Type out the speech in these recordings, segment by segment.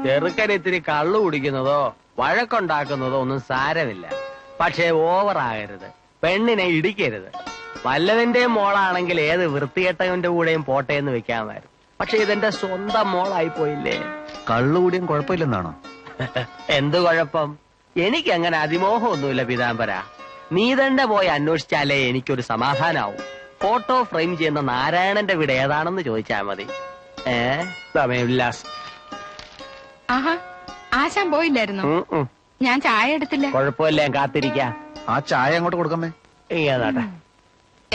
ചെറുക്കൻ ഇത്തിരി കള്ളു കുടിക്കുന്നതോ വഴക്കുണ്ടാക്കുന്നതോ ഒന്നും സാരമില്ല. പക്ഷേ ഓവറാകരുത്, പെണ്ണിനെ ഇടിക്കരുത്. വല്ലതിന്റെ മോളാണെങ്കിൽ ഏത് വൃത്തികെട്ടവന്റെ കൂടെയും പോട്ടെ എന്ന് വെക്കാമായിരുന്നു. പക്ഷെ ഇതെന്റെ സ്വന്തം മോളായി പോയില്ലേ. കള്ളുകൂടിയും കുഴപ്പമില്ലെന്നാണോ? എന്ത് കുഴപ്പം? എനിക്ക് അങ്ങനെ അതിമോഹമൊന്നുമില്ല പീതാംബര. നീ തന്നെ പോയി അന്വേഷിച്ചാലേ എനിക്കൊരു സമാധാനാവും. ഫോട്ടോ ഫ്രെയിം ചെയ്യുന്ന നാരായണന്റെ വീട് ഏതാണെന്ന് ചോദിച്ചാൽ മതി. സമയമില്ലാസ്. ആഹാ, ആശാൻ പോയില്ലായിരുന്നു. ഞാൻ ചായ എടുത്തില്ല. കുഴപ്പമില്ല, ഞാൻ കാത്തിരിക്കാം. ആ ചായ അങ്ങോട്ട് കൊടുക്കമ്മേ. ഇങ്ങാട്ടെ.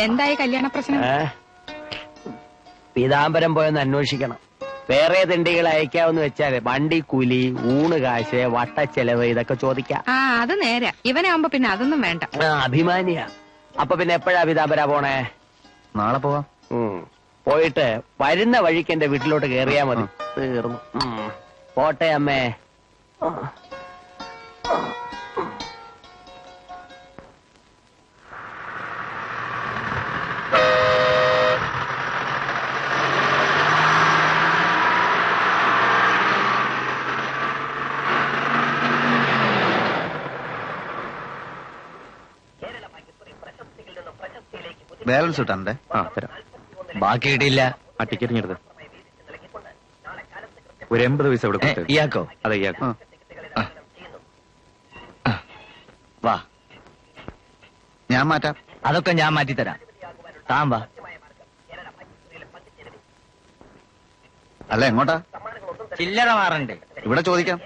എന്തായി കല്യാണ പ്രശ്നം? പീതാംബരം പോയെന്ന് അന്വേഷിക്കണം. വേറെ തിണ്ടികൾ അയക്കാവെന്ന് വെച്ചാല് വണ്ടി കൂലി, ഊണ് കാശ്, വട്ടച്ചെലവ് ഇതൊക്കെ ചോദിക്കാം. ആ, അത് നേരെ. ഇവനാവുമ്പോ പിന്നെ അതൊന്നും വേണ്ട. അഭിമാനിയാ. അപ്പൊ പിന്നെ എപ്പോഴാ പീതാംബര പോണേ? നാളെ പോവാം. പോയിട്ട് വരുന്ന വഴിക്ക് എന്റെ വീട്ടിലോട്ട് കേറിയാ മതി. തീർന്നു. പോട്ടെ അമ്മേ. ബാലൻസ് കിട്ടാണ്ടേ? തരാം. ബാക്കി കിട്ടിയില്ല. ആ ടിക്കറ്റ് എടുത്ത് ഒരു 80 പൈസ ഇവിടെ കൊടുത്തു. ഇയാക്കോ? അതെ, ഇയാക്കോ. വാ, ഞാൻ മാറ്റാം. അതൊക്കെ ഞാൻ മാറ്റിത്തരാം. താൻ വാ. അല്ല, എങ്ങോട്ടാ? ചില്ലറ മാറണ്ടേ? ഇവിടെ ചോദിക്കാം.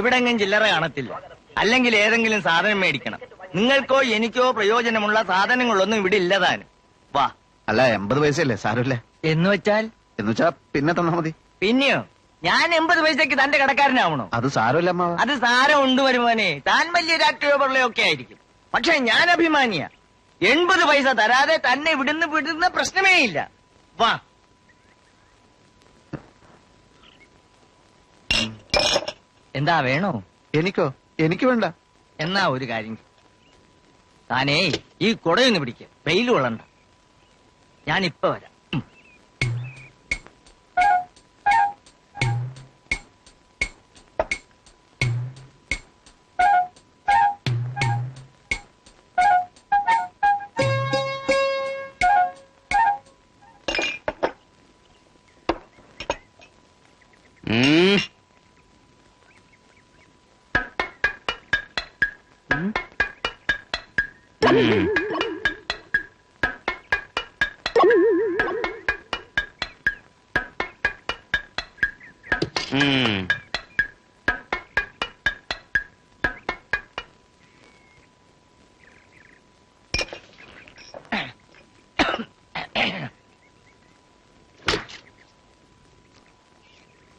ഇവിടെ എങ്ങും ചില്ലറ കാണത്തില്ല. അല്ലെങ്കിൽ ഏതെങ്കിലും സാധനം മേടിക്കണം. നിങ്ങൾക്കോ എനിക്കോ പ്രയോജനമുള്ള സാധനങ്ങളൊന്നും ഇവിടെ ഇല്ലതാനും. വാ. അല്ല, 80 പൈസയല്ലേ, സാരമില്ലേ. എന്ന് വെച്ചാൽ? എന്നുവെച്ചാ പിന്നെ തന്നാ മതി. പിന്നെയോ? ഞാൻ 80 പൈസക്ക് തന്റെ കടക്കാരനാവണോ? അത് സാരമില്ല അമ്മാവ. അത് സാരം ഉണ്ട് വരുമാനെ. താൻ വലിയ രാഷ്ട്രീയമൊക്കെ ആയിരിക്കും. പക്ഷെ ഞാൻ അഭിമാനിയാ. 80 പൈസ തരാതെ തന്നെ വിടുന്ന പ്രശ്നമേ ഇല്ല. വാ. എന്താ വേണോ? എനിക്കോ? എനിക്ക് വേണ്ട. എന്നാ ഒരു കാര്യം, താനേ ഈ കുടയൊന്ന് പിടിക്ക. വെയിൽ കൊള്ളണ്ട. ഞാനിപ്പോ വരാം.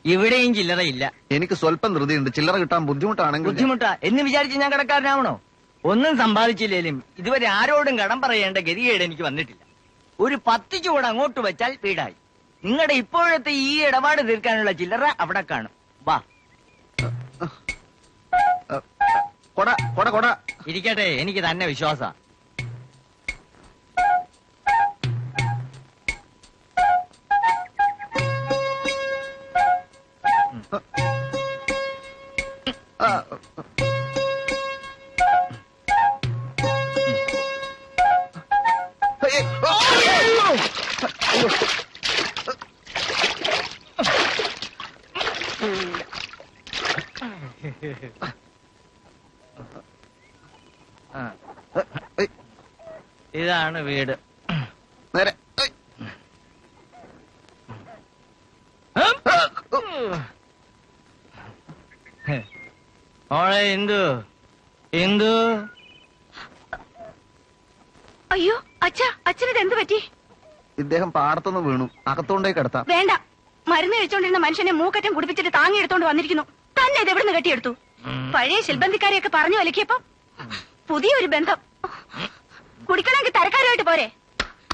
ഇവിടെയും ചില്ലറയില്ല. എനിക്ക് സ്വല്പം ധൃതിയുണ്ട്. ചില്ലറ കിട്ടാൻ ബുദ്ധിമുട്ടാണെങ്കിൽ. ബുദ്ധിമുട്ടാ എന്ന് വിചാരിച്ച് ഞാൻ കടക്കാരനാവണോ? ഒന്നും സമ്പാദിച്ചില്ലേലും ഇതുവരെ ആരോടും കടം പറയേണ്ട ഗതികേട് എനിക്ക് വന്നിട്ടില്ല. ഒരു 10 ചൂട് അങ്ങോട്ട് വെച്ചാൽ വീടായി. നിങ്ങളുടെ ഇപ്പോഴത്തെ ഈ ഇടപാട് തീർക്കാനുള്ള ചില്ലറ അവിടെ കാണും. വാ. കൊട കൊട കൊട ഇരിക്കട്ടെ, എനിക്ക് തന്നെ വിശ്വാസ. ഇതാണ് വീട്. നേരെ. മോളെ എന്തു എന്തു? അയ്യോ അച്ഛാ, അച്ഛനിത് എന്ത് പറ്റി? ഇദ്ദേഹം പാടത്തുനിന്ന് വീണു. അകത്തോണ്ടേ കിടത്താം. വേണ്ട, മരുന്ന് കഴിച്ചോണ്ടിരുന്ന മനുഷ്യനെ മൂക്കറ്റം കുടിപ്പിച്ചിട്ട് താങ്ങി എടുത്തോണ്ട് വന്നിരിക്കുന്നു. തന്നെ ഇത് എവിടുന്ന് കെട്ടിയെടുത്തു? പഴയ ശിൽബന്ധിക്കാരെയൊക്കെ പറഞ്ഞു വിലക്കിയപ്പോ പുതിയൊരു ബന്ധം. കുടിക്കണമെങ്കിൽ തരക്കാരുമായിട്ട് പോരെ.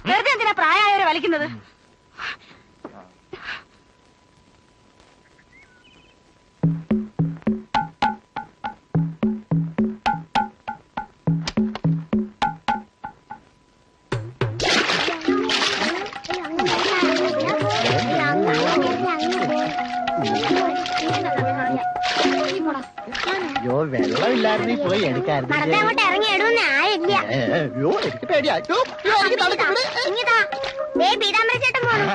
വെറുതെ എന്തിനാ പ്രായമായവരെ വലിക്കുന്നത്? അയ്യോ വെള്ളമില്ലായിരുന്നീ പോയി എടുക്കായിരുന്നു അങ്ങോട്ട് ഇറങ്ങി ഇടുന്ന ആരില്ല അയ്യോ എനിക്ക് പേടിയാ അയ്യോ, അയ്യോ, എനിക്ക് തണുക്കുന്നുണ്ട്. ഇങ്ങിതാ ദേ പീതാംബര ചേട്ടൻ പോണു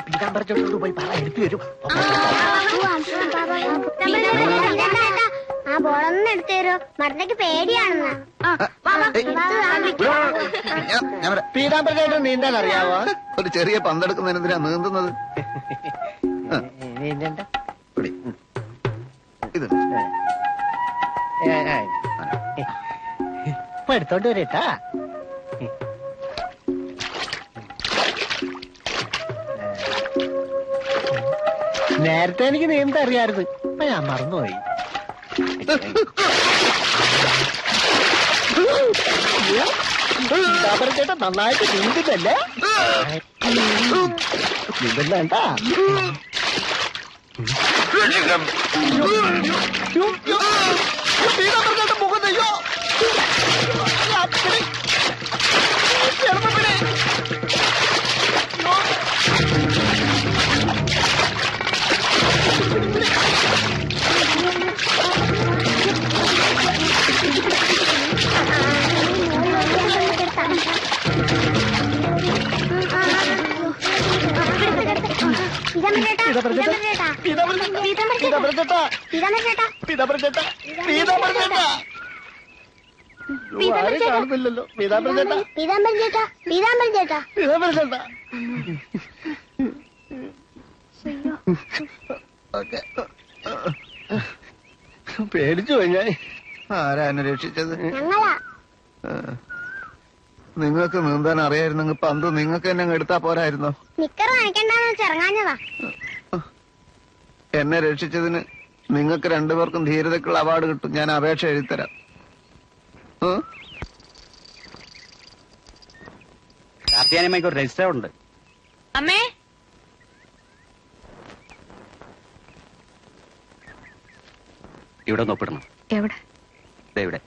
പീതാമ്പരച്ചോട്ട് പോയി പറ എടുത്തു വരും ആ ബോളൊന്നും എടുത്തു തരോ മരണയ്ക്ക് പേടിയാണെന്ന് ഞാൻ വരാം. പീതാമ്പരച്ചേട്ടൻ നീന്താൻ അറിയാവോ ഒരു ചെറിയ പന്തെടുക്കുന്നതിന് എന്തിനാ നീന്തുന്നത്? നീന്തണ്ട പിടി. ഇത് ഇപ്പൊ എടുത്തോണ്ട് വരട്ടാ നേരത്തെ എനിക്ക് നീന്താൻ അറിയായിരുന്നു ഇപ്പൊ ഞാൻ മറന്നുപോയി ചേട്ടൻ നന്നായിട്ട് നീന്തുന്നല്ലേ നീന്തണ്ട മുഖത്തയ്യോ കാണുന്നില്ലല്ലോ പേടിച്ചു പോയി ഞാൻ ആരാ എന്നെ രക്ഷിച്ചത്? ഞങ്ങളാ നിങ്ങൾക്ക് നീന്താൻ അറിയായിരുന്നെങ്കിൽ പന്ത് നിങ്ങൾക്ക് എന്നെ അങ്ങ് എടുത്താ പോരായിരുന്നോ? നിക്കറ് നനയ്ക്കണ്ടെന്ന് വെച്ച് ഇറങ്ങാഞ്ഞതാ എന്നെ രക്ഷിച്ചതിന് നിങ്ങൾക്ക് രണ്ടുപേർക്കും ധീരതയ്ക്കുള്ള അവാർഡ് കിട്ടും. ഞാൻ അപേക്ഷ എഴുതിത്തരാം. കാർത്തിയാനിയമ്മയ്ക്ക് ഒരു രജിസ്റ്റർ ഉണ്ട്. അമ്മേ ഇവിടെ ഒന്ന് ഒപ്പിടണം. എവിടെ? ദേ ഇവിടെ.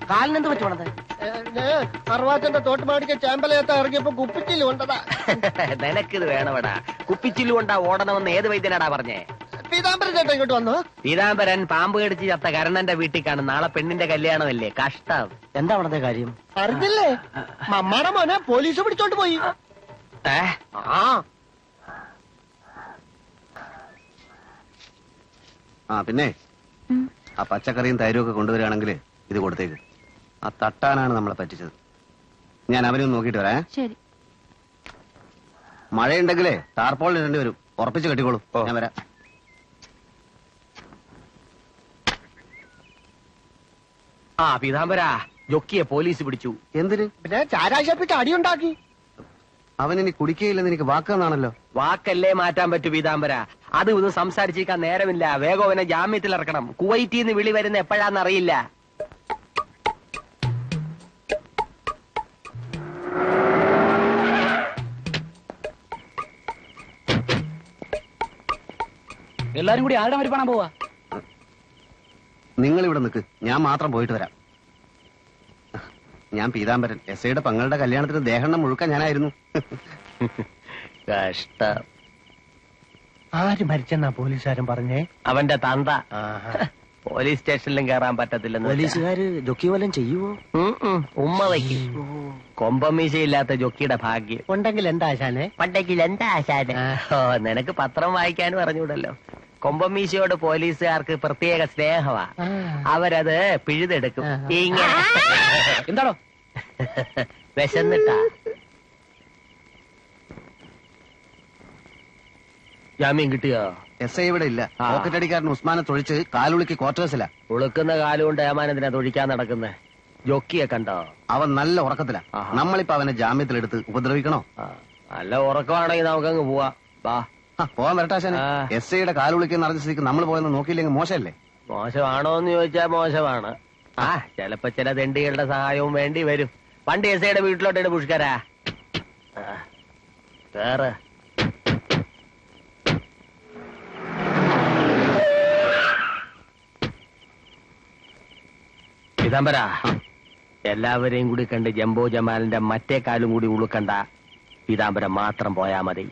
കാലിനെന്ത് പറ്റി പോണത്? അറുവാച്ചന്റെ തോട്ടുമാടിക്ക് ചാമ്പലയത്ത് ഇറങ്ങിയപ്പോ കുപ്പിച്ചില് കൊണ്ടതാ. നിനക്കിത് വേണവടാ. കുപ്പിച്ചില്ലു കൊണ്ടാ ഓടണമെന്ന് ഏത് വൈദ്യനാടാ പറഞ്ഞേ? പീതാംബരം ചേട്ടൻ ഇങ്ങോട്ട് വന്നു. പീതാംബരൻ പാമ്പ് കടിച്ച് ചത്ത കരണന്റെ വീട്ടിൽ കാണും. നാളെ പെണ്ണിന്റെ കല്യാണമല്ലേ? കഷ്ടം. എന്താ അവിടത്തെ കാര്യം? അറിഞ്ഞില്ലേ? മമ്മാടെ മോനെ പോലീസ് പിടിച്ചോണ്ട് പോയി. പിന്നെ ആ പച്ചക്കറിയും തൈരും ഒക്കെ കൊണ്ടുവരികയാണെങ്കിൽ ഇത് കൊടുത്തേക്ക്. ആ തട്ടാനാണ് നമ്മളെ പറ്റിച്ചത്. ഞാൻ അവനൊന്ന് നോക്കിയിട്ട് വരാ. ശരി. മഴയുണ്ടെങ്കിലേ ടാർപോളിൽ ഇടേണ്ടി വരും. ഉറപ്പിച്ച് കെട്ടിക്കോളൂ. ഞാൻ വരാം. ആ പീതാംബര, ജൊക്കിയെ പോലീസ് പിടിച്ചു. എന്തിന്? പിന്നെ ചാരാശപ്പിച്ച് അടിയുണ്ടാക്കി. അവനിനി കുടിക്കുകയില്ലെന്ന് എനിക്ക് വാക്കെന്നാണല്ലോ. വാക്കല്ലേ മാറ്റാൻ പറ്റൂ പീതാംബര. അത് ഇതൊന്നും സംസാരിച്ചിരിക്കാൻ നേരമില്ല. വേഗം അവനെ ജാമ്യത്തിൽ ഇറക്കണം. കുവൈറ്റിൽ നിന്ന് വിളി വരുന്ന എപ്പോഴാന്നറിയില്ല. എല്ലാരും കൂടി ആരുടെ വരി പണം പോവാ? നിങ്ങൾ ഇവിടെ നിൽക്ക്, ഞാൻ മാത്രം പോയിട്ട് വരാം. ഞാൻ പീതാംബരൻ, എസ്ഐയുടെ പങ്ങളുടെ കല്യാണത്തിന് ദേഹണ്ണം മുഴുക്കാൻ ഞാനായിരുന്നു. കഷ്ടം. ആര് മരിച്ചെന്നാ പോലീസുകാരൻ പറഞ്ഞേ? അവന്റെ തന്ത. പോലീസ് സ്റ്റേഷനിലും കയറാൻ പറ്റത്തില്ലെന്ന്. പോലീസുകാര് ജൊക്കി വല്ലതും ചെയ്യുവോ? ഉമ്മ വയ്ക്കും. കൊമ്പമീശയില്ലാത്ത ജൊക്കിയുടെ ഭാഗ്യം. ഉണ്ടെങ്കിൽ എന്താ ആശാനെ? പണ്ടെങ്കിൽ എന്താ ആശാന്? ഓ, നിനക്ക് പത്രം വായിക്കാനും അറിഞ്ഞൂടല്ലോ. കൊമ്പമീശയോട് പോലീസുകാർക്ക് പ്രത്യേക സ്നേഹമാ. അവരത് പിഴുതെടുക്കും. ഇങ്ങനെ. എന്താണോ വിശന്നിട്ടാ? ജാമ്യം കിട്ടിയോ? എസ് ഐ ഇവിടെ ഇല്ല. പോക്കറ്റടിക്കാരൻ ഉസ്മാനെ തൊഴിച്ച് കാലുളിക്ക് ക്വാർട്ടേഴ്സിലാ. ഉളുക്കുന്ന കാലുകൊണ്ട് ഏമാനെന്തിനാ തൊഴിക്കാൻ നടക്കുന്നത്? ജോക്കിയെ കണ്ടോ? അവൻ നല്ല ഉറക്കത്തിലാ. നമ്മളിപ്പോ അവനെ ജാമ്യത്തിലെടുത്ത് ഉപദ്രവിക്കണോ? നല്ല ഉറക്കമാണെങ്കിൽ നമുക്കങ്ങ് പോവാ. വാ. പോവാൻ വരട്ടാശാനെ. ആ. എസ് ഐയുടെ കാല് വിളിക്കുന്ന അറിഞ്ഞ സ്ഥിതിക്ക് നമ്മൾ പോയെന്ന് നോക്കിയില്ലെങ്കിൽ മോശമല്ലേ? മോശമാണോ എന്ന് ചോദിച്ചാ മോശമാണ്. ആ ചിലപ്പോ ചില തെണ്ടികളുടെ സഹായവും വേണ്ടി വരും. പണ്ട് എസ് ഐയുടെ വീട്ടിലോട്ടാണ് പുഷ്കരാ. കേറ്. പീതാംബര, എല്ലാവരെയും കൂടി കണ്ട് ജംബോ ജമാലിന്റെ മറ്റേ കാലും കൂടി ഉളുക്കണ്ട. പീതാംബരം മാത്രം പോയാ മതി.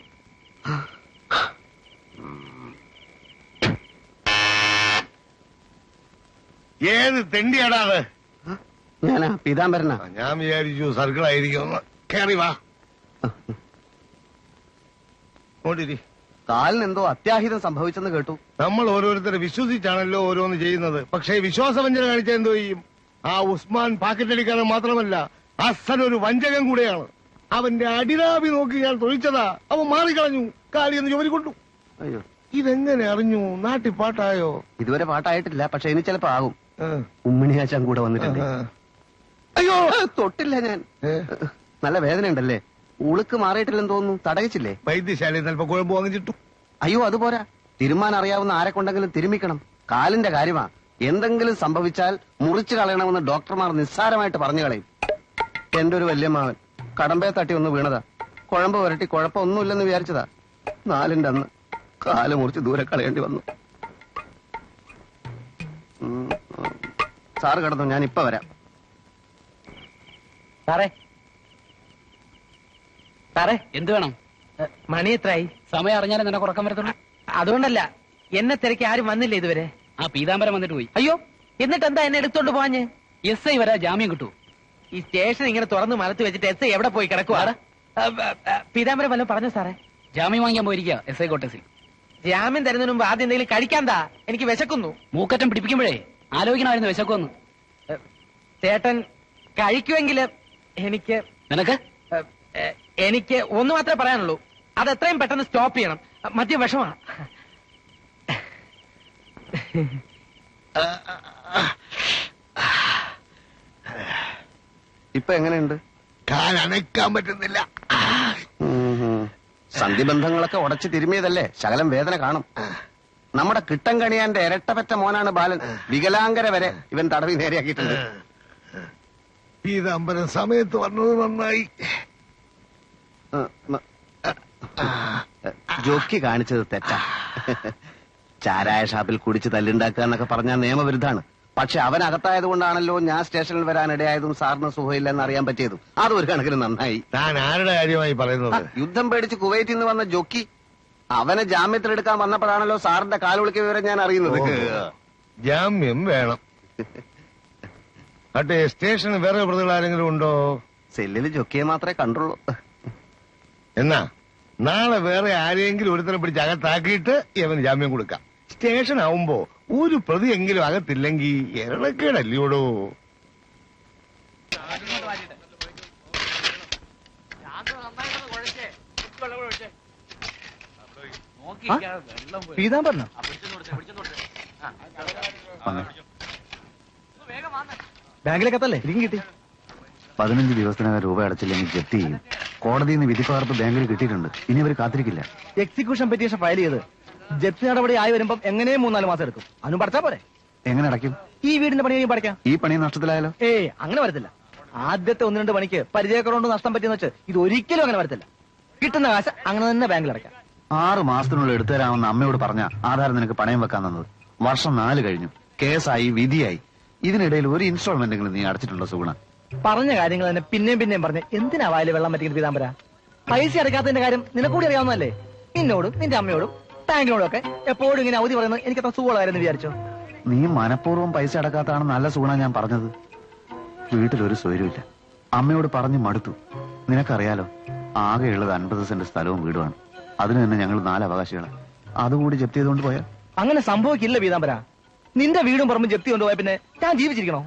ഏത് തെണ്ടിയാടാ അത്? ഞാനാ പീതാംബരനാ. ഞാൻ വിചാരിച്ചു സർക്കിൾ ആയിരിക്കും. കേറി വാ. ഓടിരി. കാലിന് എന്തോ അത്യാഹിതം സംഭവിച്ചെന്ന് കേട്ടു. നമ്മൾ ഓരോരുത്തരെ വിശ്വസിച്ചാണല്ലോ ഓരോന്ന് ചെയ്യുന്നത്. പക്ഷേ വിശ്വാസവഞ്ചന കാണിച്ച എന്തോ ചെയ്യും? ആ ഉസ്മാൻ പാക്കറ്റടിക്കാരൻ മാത്രമല്ല, അസൻ ഒരു വഞ്ചകൻ കൂടെയാണ്. അവന്റെ അടിനാഭി നോക്കി ഞാൻ തൊഴിച്ചതാ. അവൻ മാറിക്കളഞ്ഞു. കാലിയെന്ന് ജോലി കൊണ്ടു. അയ്യോ, ഇതെങ്ങനെ അറിഞ്ഞു? നാട്ടിൽ പാട്ടായോ? ഇതുവരെ പാട്ടായിട്ടില്ല, പക്ഷെ ഇനി ചിലപ്പോ ആകും. ആ. ഉമ്മിണിയാച്ചാൻ കൂടെ വന്നിട്ടുണ്ട്. ആ. അയ്യോ, തൊട്ടില്ല ഞാൻ. ഏ? നല്ല വേദന ഉണ്ടല്ലേ? ഉളുക്ക് മാറിയിട്ടില്ലെന്ന് തോന്നുന്നു. തടയിച്ചില്ലേ? വൈദ്യശാലയിൽ ചിലപ്പോ കുഴമ്പ് വാങ്ങിച്ചിട്ടു. അയ്യോ, അതുപോരാ. തിരുമാൻ അറിയാവുന്ന ആരെ കൊണ്ടെങ്കിലും തിരുമിക്കണം. കാലിന്റെ കാര്യമാ. എന്തെങ്കിലും സംഭവിച്ചാൽ മുറിച്ചു കളയണമെന്ന് ഡോക്ടർമാർ നിസ്സാരമായിട്ട് പറഞ്ഞു കളയും. എന്റെ ഒരു വല്യമ്മാവൻ കടമ്പയെ തട്ടി ഒന്ന് വീണതാ. കുഴമ്പ് വരട്ടി കുഴപ്പമൊന്നുമില്ലെന്ന് വിചാരിച്ചതാ. 4ന്റെ അന്ന് കാല് മുറിച്ച് ദൂരെ കളയേണ്ടി വന്നു. സാറ് കിടന്നു, ഞാൻ ഇപ്പൊ വരാം. സാറേ, സാറേ, എന്ത് വേണം? മണി എത്രയായി? സമയം അറിഞ്ഞാലേ നിനക്ക് ഉറക്കം വരത്തുള്ളൂ. അതുകൊണ്ടല്ല, എന്നെ തിരക്കി ആരും വന്നില്ല ഇതുവരെ. ആ പീതാംബരം വന്നിട്ട് പോയി. അയ്യോ, എന്നിട്ട് എന്താ എന്നെ എടുത്തോണ്ട് പോവാഞ്ഞ്? എസ് ഐ വരാ ജാമ്യം കിട്ടൂ. ഈ സ്റ്റേഷൻ ഇങ്ങനെ തുറന്ന് മലത്ത് വെച്ചിട്ട് എസ് ഐ എവിടെ പോയി കിടക്കുവാ? പീതാംബരം വല്ലതും പറഞ്ഞു സാറേ? ജാമ്യം വാങ്ങിക്കാൻ പോയിരിക്കുക എസ് ഐ കോട്ടേഴ്സിൽ. ജാമ്യം തരുന്നതിന് മുമ്പ് ആദ്യം എന്തെങ്കിലും കഴിക്കാന്താ? എനിക്ക് വിശക്കുന്നു. മൂക്കറ്റം പിടിപ്പിക്കുമ്പോഴേ ആലോചിക്കണമായിരുന്നു വിശക്കുമെന്ന്. ചേട്ടൻ കഴിക്കുമെങ്കിൽ എനിക്ക് നിനക്ക് എനിക്ക് ഒന്ന് മാത്രമേ പറയാനുള്ളൂ. അത് എത്രയും പെട്ടെന്ന് സ്റ്റോപ്പ് ചെയ്യണം. മദ്യം വിഷമാണ്. ഇപ്പൊ എങ്ങനെയുണ്ട്? കാലനക്കാൻ പറ്റുന്നില്ല. സന്ധിബന്ധങ്ങളൊക്കെ ഉടച്ചു തിരുമിയതല്ലേ, ശകലം വേദന കാണും. നമ്മുടെ കിട്ടം കണിയാന്റെ ഇരട്ടപ്പറ്റ മോനാണ് ബാലൻ. വികലാംഗര വരെ ഇവൻ തടവി നേരെയാക്കിയിട്ടുണ്ട്. പീതാംബരം സമയത്ത് വന്നത് നന്നായി. ജോക്കി കാണിച്ചത് തെറ്റാ. ചാരായ ഷാപ്പിൽ കുടിച്ച് തല്ലുണ്ടാക്കുക എന്നൊക്കെ പറഞ്ഞാൽ നിയമവിരുദ്ധാണ്. പക്ഷെ അവൻ അകത്തായത് കൊണ്ടാണല്ലോ ഞാൻ സ്റ്റേഷനിൽ വരാൻ ഇടയായതും സാറിന് സുഖമില്ലെന്ന് അറിയാൻ പറ്റിയതും. അതൊരു കണക്കിന് നന്നായി. താൻ ആരുടെ കാര്യമായി പറയുന്നത്? യുദ്ധം പേടിച്ച് കുവൈറ്റിൽ നിന്ന് വന്ന ജോക്കി അവനെ ജാമ്യത്തിലെടുക്കാൻ വന്നപ്പോഴാണല്ലോ സാറിന്റെ കാലുവിളിക്ക് വിവരം ഞാൻ അറിയുന്നത്. ജാമ്യം വേണം. അട്ടെ, സ്റ്റേഷനിൽ വേറെ പ്രതികൾ ആരെങ്കിലും ഉണ്ടോ? സെല്ലിൽ ജോക്കിയെ മാത്രമേ കണ്ടുള്ളൂ. എന്നാ നാളെ വേറെ ആരെങ്കിലും ഒരുത്തരം പിടിച്ച് അകത്താക്കിയിട്ട് ഇവന് ജാമ്യം കൊടുക്കാം. സ്റ്റേഷൻ ആവുമ്പോ ഒരു പ്രതി എങ്കിലും അകത്തില്ലെങ്കിൽ എരണക്കേടല്ലയോടോ. പീതാംബരനോ? ബാങ്കിലേക്കത്തല്ലേ ഇരിക്കും കിട്ടി. 15 ദിവസത്തിനകം രൂപ അടച്ചില്ലെങ്കിൽ ജപ്തി ചെയ്യും. കോടതിയിൽ നിന്ന് വിധിപ്പകർപ്പ് ബാങ്കിൽ കിട്ടിയിട്ടുണ്ട്. ഇനി അവർ കാത്തിരിക്കില്ല. എക്സിക്യൂഷൻ പെറ്റീഷൻ ഫയൽ ചെയ്ത് ജപ്തി നടപടി ആയി വരുമ്പം എങ്ങനെയും 3-4 മാസം എടുക്കും. അതിനും പഠിച്ചാ പോരെ? എങ്ങനെ അടയ്ക്കും? ഈ വീടിന്റെ പണി പഠിക്കാം. ഈ പണി നഷ്ടത്തിലായാലോ? അങ്ങനെ വരത്തില്ല. ആദ്യത്തെ 1-2 പണിക്ക് പരിചയക്കുറവുകൊണ്ട് നഷ്ടം പറ്റിയെന്ന് വെച്ച് ഇത് ഒരിക്കലും അങ്ങനെ വരത്തില്ല. കിട്ടുന്ന കാശ് അങ്ങനെ തന്നെ ബാങ്കിൽ അടയ്ക്കാം. 6 മാസത്തിനുള്ളിൽ എടുത്തുതരാമെന്ന് അമ്മയോട് പറഞ്ഞ ആധാരം നിനക്ക് പണയം വെക്കാൻ തന്നത്. വർഷം 4 കഴിഞ്ഞു. കേസായി, വിധിയായി. ഇതിനിടയിൽ ഒരു ഇൻസ്റ്റാൾമെന്റെങ്കിലും നീ അടച്ചിട്ടുണ്ടോ സുഗുണ? പറഞ്ഞ കാര്യങ്ങൾ തന്നെ പിന്നെയും പറഞ്ഞ് എന്തിനാ വായില് വെള്ളം പറ്റിക്കുന്നത് പീതാംബര? പൈസ അടയ്ക്കാത്തതിന്റെ കാര്യം നിനക്കൂടി അറിയാവുന്നതല്ലേ? നിന്നോടും നിന്റെ അമ്മയോടും ബാങ്കിനോടും ഒക്കെ എപ്പോഴും ഇങ്ങനെ അവധി പറയുന്നത് എനിക്ക് അത്ര സുഖമുള്ളതായിരുന്നു വിചാരിച്ചോ? നീ മനഃപൂർവ്വം പൈസ അടക്കാത്തതാണ് നല്ല സുഗുണ ഞാൻ പറഞ്ഞത്. വീട്ടിലൊരു സ്വൈര്യമില്ല. അമ്മയോട് പറഞ്ഞു മടുത്തു. നിനക്കറിയാലോ, ആകെയുള്ളത് 50 സെന്റ് സ്ഥലവും വീടുമാണ്. അതിന് തന്നെ ഞങ്ങൾ 4 അവകാശികളാണ്. അതുകൂടി ജപ്തി ചെയ്തുകൊണ്ട് പോയാൽ അങ്ങനെ സംഭവിക്കില്ല പീതാംബര. നിന്റെ വീടും പറമ്പും ജപ്തി കൊണ്ടുപോയ പിന്നെ ഞാൻ ജീവിച്ചിരിക്കണോ?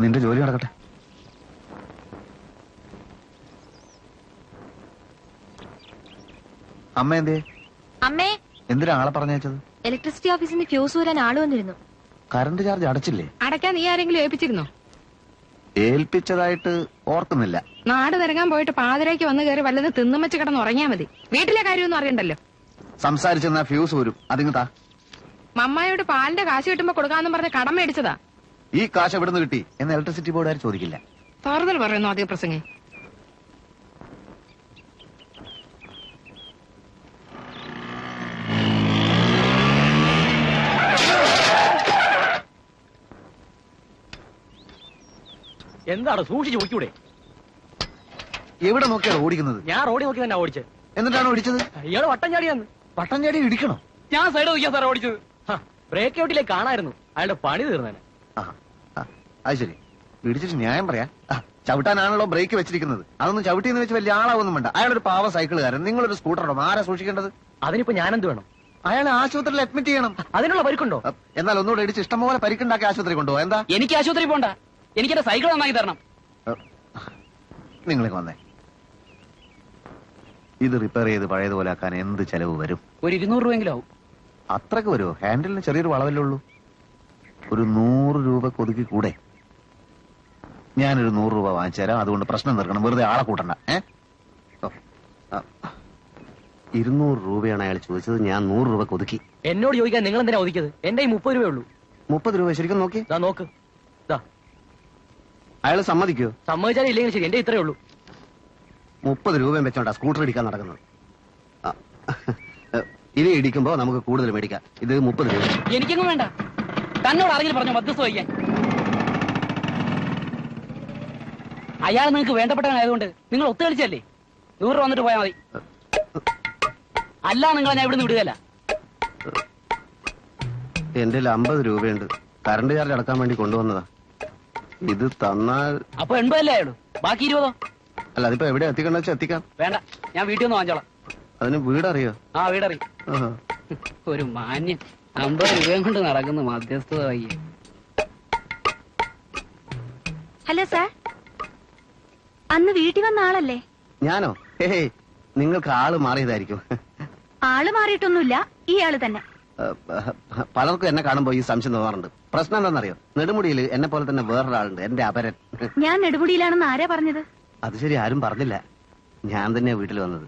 നിന്റെ ജോലി നടക്കട്ടെ. അമ്മ എന്തേ? അമ്മേ, എന്തിനാ ആളെ പറഞ്ഞയച്ചത്? ഇലക്ട്രിസിറ്റി ഓഫീസിൽ നിന്ന് ഫ്യൂസ് ഊരാൻ ആള് വന്നിരുന്നു. കറണ്ട് ചാർജ് അടച്ചില്ലേ? അടയ്ക്കാൻ നീ ആരെങ്കിലും ഏൽപ്പിച്ചിരുന്നോ? ഏൽപ്പിച്ചതായിട്ട് ഓർക്കുന്നില്ല. നാട് നിരങ്ങാൻ പോയിട്ട് പാതിരയ്ക്ക് വന്ന് കയറി വല്ലതും തിന്നും വെച്ച് കിടന്ന് ഉറങ്ങിയാ മതി. വീട്ടിലെ കാര്യമൊന്നും അറിയണ്ടല്ലോ. സംസാരിച്ചെന്നാ ഫ്യൂസ് വരും. അതിങ്ങ് താ. മമ്മായോട് പാലിന്റെ കാശ് കിട്ടുമ്പോ കൊടുക്കാന്നും പറഞ്ഞ് കടം മേടിച്ചതാ. ഈ കാശ് എവിടുന്ന് കിട്ടി എന്ന് ഇലക്ട്രിസിറ്റി ബോർഡുകാർ ചോദിക്കില്ല. തോറുതൽ പറയുന്നു ആദ്യ പ്രസംഗി. എന്താണ് സൂക്ഷിച്ച് ഓടിക്കൂടെ? എവിടെ നോക്കിയാണ് ഓടിക്കുന്നത്? ഞാൻ റോഡിൽ നോക്കി തന്നെ ഓടിച്ചത്. എന്നിട്ടാണ് ഓടിച്ചത്? ഇയാള് വട്ടം ചാടിയാന്ന്. പട്ടം ചാടി ഇടിക്കണോ? ഞാൻ സൈഡ് നോക്കിയാ സാറേ ഓടിച്ചത്. ബ്രേക്ക് ഔട്ടിലേക്ക് കാണായിരുന്നു. അയാളുടെ പണി തീർന്നേനെ. ആ, ആ, അത് ശരി. ഇടിച്ചിട്ട് ന്യായം പറയാ. ചവിട്ടാനാണല്ലോ ബ്രേക്ക് വെച്ചിരിക്കുന്നത്. അതൊന്നും ചവിട്ടിന്ന് വെച്ച് വലിയ ആളാവൊന്നും വേണ്ട. അയാളൊരു പാവ സൈക്കിളുകാരൻ, നിങ്ങളൊരു സ്കൂട്ടറോ? ആരാ സൂക്ഷിക്കേണ്ടത്? അതിനിപ്പോ ഞാനെന്ത് വേണം? അയാളെ ആശുപത്രിയിൽ അഡ്മിറ്റ് ചെയ്യണം. അതിനുള്ള പരിക്കുണ്ടോ? എന്നാൽ ഒന്നുകൂടെ ഇടിച്ച് ഇഷ്ടംപോലെ പരിക്കുണ്ടാക്കി ആശുപത്രി കൊണ്ടുപോകാം. എന്താ? എനിക്ക് ആശുപത്രി പോണ്ട, എനിക്ക് എന്റെ സൈക്കിൾ നന്നാക്കി തരണം. നിങ്ങളെ വന്നേ. ഇത് റിപ്പയർ ചെയ്ത് പഴയതുപോലെ ആക്കാൻ എന്ത് ചെലവ് വരും? ഒരു 200 രൂപയെങ്കിലും ആവും. അത്രക്ക് വരുമോ? ഹാൻഡിലിന് ചെറിയൊരു വളവല്ലേ ഉള്ളൂ. ഒരു 100 രൂപ ഒതുക്കി കൂടെ? ഞാനൊരു 100 രൂപ വാങ്ങിച്ചു തരാം. അതുകൊണ്ട് പ്രശ്നം തീർക്കണം. വെറുതെ ആളെ കൂട്ടണ്ട. 200 രൂപയാണ് അയാൾ ചോദിച്ചത്. ഞാൻ 100 രൂപ ഒതുക്കി. എന്നോട് ചോദിക്കാൻ നിങ്ങൾ എന്തിനാ ഒതുക്കിയത്? എന്റെ 30 രൂപയേ ഉള്ളൂ. 30 രൂപ ശരിക്കും നോക്കി. നോക്ക്. അയാൾ സമ്മതിക്കോ? സമ്മതിച്ചാലും ഇല്ലെങ്കിൽ ശരി, എന്റെ ഇത്രയേ ഉള്ളൂ. 30 രൂപയും വെച്ചോണ്ടാ സ്കൂട്ടർ ഇടിക്കാൻ നടക്കുന്നത്. ഇനി ഇടിക്കുമ്പോ നമുക്ക് കൂടുതൽ മേടിക്കാം. ഇത് 30 രൂപ. എനിക്കെങ്ങും വേണ്ട. തന്നോട് ആരെങ്കിലും പറഞ്ഞോ മധ്യസ്ഥ വഹിക്കാൻ? അയാൾ നിങ്ങൾക്ക് വേണ്ടപ്പെട്ടവനായതുകൊണ്ട് നിങ്ങൾ ഒത്തുകളിച്ചല്ലേ. 100 രൂപ വന്നിട്ട് പോയാൽ മതി. അല്ല നിങ്ങളെ ഞാൻ ഇവിടുന്ന് വിടുകയല്ല. എന്റെ 50 രൂപയുണ്ട്. കറണ്ട് ചാർജ് അടക്കാൻ വേണ്ടി കൊണ്ടുവന്നതാ. ഇത് തന്നാൽ അപ്പൊ 80 അല്ലേ ആയുള്ളൂ. ബാക്കി 20? അല്ല, അതിപ്പോ എവിടെ എത്തിക്കണ്ട വെച്ചാൽ എത്തിക്കാം. വേണ്ട, ഞാൻ വീട്ടിൽ നിന്ന് വാങ്ങിച്ചോളാം. അതിന് വീടറിയോ? ആ, വീടറിയും. ഒരു മാന്യം 50 രൂപയും കൊണ്ട് നടക്കുന്നു മധ്യസ്ഥത വയ്യ. ഹലോ സാർ, അന്ന് വീട്ടിൽ വന്ന ആളല്ലേ? ഞാനോ? ഹേ, നിങ്ങൾക്ക് ആള് മാറിയതായിരിക്കും. ആള് മാറിയിട്ടൊന്നുമില്ല, ഈ ആള് തന്നെ. പലർക്കും എന്നെ കാണുമ്പോ ഈ സംശയം തോന്നാറുണ്ട്. പ്രശ്നം എന്താണെന്നറിയോ? നെടുമുടിയിൽ എന്നെ പോലെ തന്നെ വേറൊരാളുണ്ട്, എന്റെ അപരൻ. ഞാൻ നെടുമുടിയിലാണെന്ന് ആരാ പറഞ്ഞത്? അത് ശരി, ആരും പറഞ്ഞില്ല. ഞാൻ തന്നെയാ വീട്ടിൽ വന്നത്.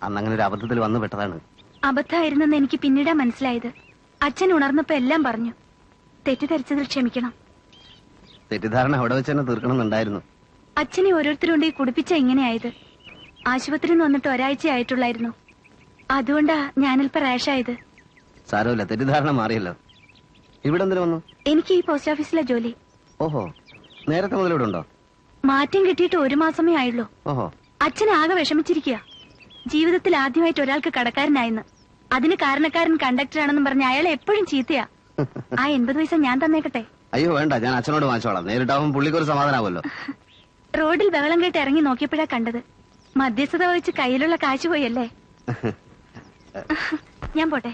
അന്ന് അങ്ങനെ ഒരു അബദ്ധത്തിൽ വന്നു പെട്ടതാണ്. അബദ്ധമായിരുന്നെന്ന് എനിക്ക് പിന്നീടാ മനസ്സിലായത്. അച്ഛൻ ഉണർന്നപ്പോ എല്ലാം പറഞ്ഞു. തെറ്റിദ്ധരിച്ചതിൽ ക്ഷമിക്കണം. തെറ്റിദ്ധാരണ അവിടെ വെച്ച് തന്നെ തീർക്കണമെന്നുണ്ടായിരുന്നു. അച്ഛനെ ഓരോരുത്തരുണ്ട് ഈ കുടിപ്പിച്ച ഇങ്ങനെയായത്. ആശുപത്രിയിൽ നിന്ന് വന്നിട്ട് ഒരാഴ്ച ആയിട്ടുള്ളായിരുന്നു. അതുകൊണ്ടാ ഞാനല്പ റാഷായത്. സാരമില്ല, തെറ്റിദ്ധാരണ മാറിയല്ലോ. ഇവിടെ എന്തിനു വന്നു? എനിക്ക് ഈ പോസ്റ്റ് ഓഫീസിലെ ജോലി. ഓഹോ, നേരത്തെ മുതൽ ഇവിടെ ഉണ്ടോ? മാറ്റം കിട്ടിയിട്ട് 1 മാസമേ ആയുള്ളൂ. ഓഹോ. അച്ഛൻ ആകെ വിഷമിച്ചിരിക്കുക. ജീവിതത്തിൽ ആദ്യമായിട്ട് ഒരാൾക്ക് കടക്കാരനായെന്ന്. അതിന് കാരണക്കാരൻ കണ്ടക്ടറാണെന്നും പറഞ്ഞ് അയാളെ എപ്പോഴും ചീത്തയാ. ആ 80 പൈസ ഞാൻ തന്നേക്കട്ടെ? അയ്യോ വേണ്ട, ഞാൻ അച്ഛനോട് വാങ്ങിച്ചോളാം. നേരിട്ടാവുമ്പോൾ പുള്ളിക്കൊരു സമാധാനാവുമല്ലോ. റോഡിൽ ബഹളം കേട്ട് ഇറങ്ങി നോക്കിയപ്പോഴാ കണ്ടത്. മധ്യസ്ഥത വഹിച്ച് കയ്യിലുള്ള കാശ് പോയല്ലേ. ഞാൻ പോട്ടെ.